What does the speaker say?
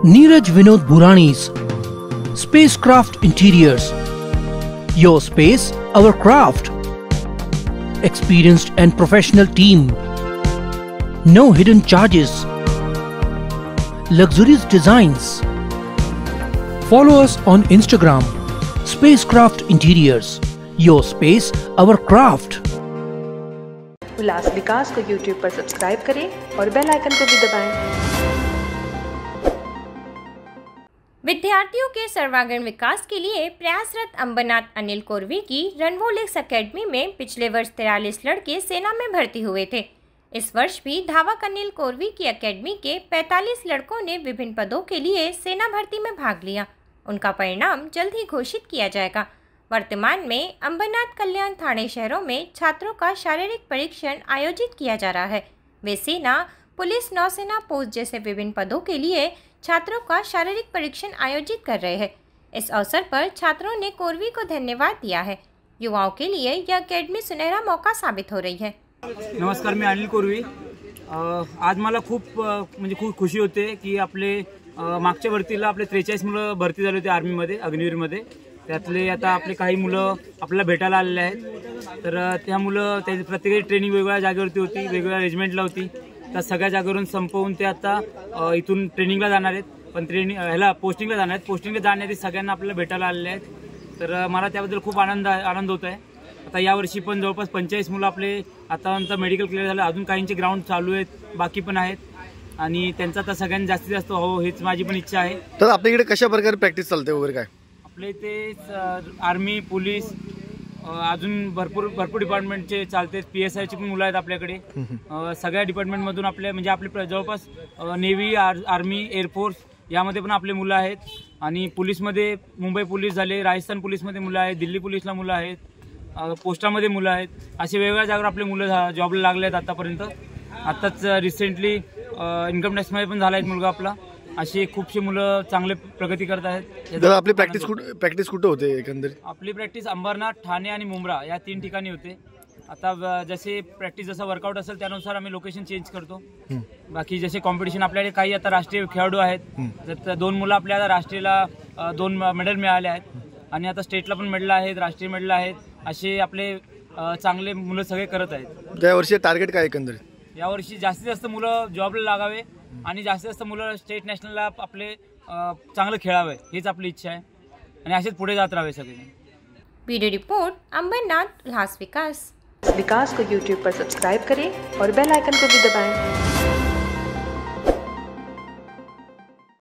Neeraj Vinod Burani's Spacecraft Interiors. Your space, our craft. Experienced and professional team. No hidden charges. Luxurious designs. Follow us on Instagram. Spacecraft Interiors. Your space, our craft. उल्लास विकास को YouTube पर subscribe करें और bell icon को भी दबाएं। विद्यार्थियों के सर्वांगीण विकास के लिए प्रयासरत अंबरनाथ अनिल कोरवी की रणवोलिक्स एकेडमी में पिछले वर्ष 43 लड़के सेना में भर्ती हुए थे। इस वर्ष भी धावक अनिल कोरवी की एकेडमी के 45 लड़कों ने विभिन्न पदों के लिए सेना भर्ती में भाग लिया। उनका परिणाम जल्द ही घोषित किया जाएगा। वर्तमान में अंबरनाथ कल्याण थाने शहरों में छात्रों का शारीरिक परीक्षण आयोजित किया जा रहा है। वे सेना, पुलिस, नौसेना पोस्ट जैसे विभिन्न पदों के लिए छात्रों का शारीरिक परीक्षण आयोजित कर रहे हैं। इस अवसर पर छात्रों ने कोरवी को धन्यवाद दिया है। युवाओं के लिए यह अकेडमी सुनहरा मौका साबित हो रही है। नमस्कार, मी अनिल कोरवी। आज मला खूप खुशी होते की आपले मागच्या भरतीला आपले 43 मुलं भरती झाले होते आर्मीमध्ये, अग्निवीरमध्ये। त्यातले आता आपले काही मुलं आपल्याला भेटायला आलेले आहेत। तर त्या मुलं प्रत्येकाची ट्रेनिंग वेगवेगळ्या जागेवरती होती, वेगवेगळ्या रेजिमेंटला होती। त्या सगळ्या जागेवरून संपवून ते आता इथून ट्रेनिंगला जाणार आहेत, पण पोस्टिंगला जाणार आहेत। पोस्टिंगला जाण्याआधी सगळ्यांना आपल्याला भेटायला आलेले आहेत। तर मला त्याबद्दल खूप आनंद होत आहे। आता यावर्षी पण जवळपास 45 मुलं आपले आतापर्यंत मेडिकल क्लिअर झालं। अजून काहींचे ग्राउंड चालू आहेत, बाकी पण आहेत, आणि त्यांचा आता सगळ्यांनी जास्तीत जास्त हो हेच माझी पण इच्छा आहे। तर आपल्याकडे कशा प्रकारे प्रॅक्टिस चालते वगैरे काय? आपले ते आर्मी, पोलीस, अजून भरपूर डिपार्टमेंटचे चालते। PSIची पण मुलं आहेत आपल्याकडे। सगळ्या डिपार्टमेंटमधून आपले म्हणजे आपले जवळपास नेव्ही, आर्मी, एअरफोर्स यामध्ये पण आपले मुलं आहेत। आणि पोलीसमध्ये मुंबई पोलीस झाले, राजस्थान पोलीसमध्ये मुलं आहेत, दिल्ली पोलीसला मुलं आहेत, पोस्टामध्ये मुलं आहेत। असे वेगवेगळ्या जागेवर आपले मुलं जॉबला लागले आहेत आतापर्यंत। आताच रिसेंटली इन्कम टॅक्समध्ये पण झाला आहे मुलगा आपला। असे खूपशे मुलं चांगले प्रगती करत आहेत। आपली प्रॅक्टिस कुठे होते एकंदरीत? आपली प्रॅक्टिस अंबरनाथ, ठाणे आणि मुंब्रा या 3 ठिकाणी होते। आता जसे प्रॅक्टिस जसा वर्कआउट असेल त्यानुसार आम्ही लोकेशन चेंज करतो। बाकी जसे कॉम्पिटिशन आपल्याकडे काही आता राष्ट्रीय खेळाडू आहेत। 2 मुलं आपल्याला राष्ट्रीयला 2 मेडल मिळाले आहेत, आणि आता स्टेटला पण मेडल आहेत, राष्ट्रीय मेडल आहेत। असे आपले चांगले मुलं सगळे करत आहेत। त्या वर्षी टार्गेट काय एकंदरीत? यावर्षी जास्तीत जास्त मुलं जॉबला लागावे आणि जास्तीत जास्त मुलं स्टेट नॅशनलला आपले चांगलं खेळावे, हीच आपली इच्छा आहे, आणि असेच पुढे जात राहावे सगळे। वीडियो रिपोर्ट अंबरनाथ उल्लास विकास। विकास को YouTube पर सब्सक्राइब करें और बेल आइकन को भी दबाएं।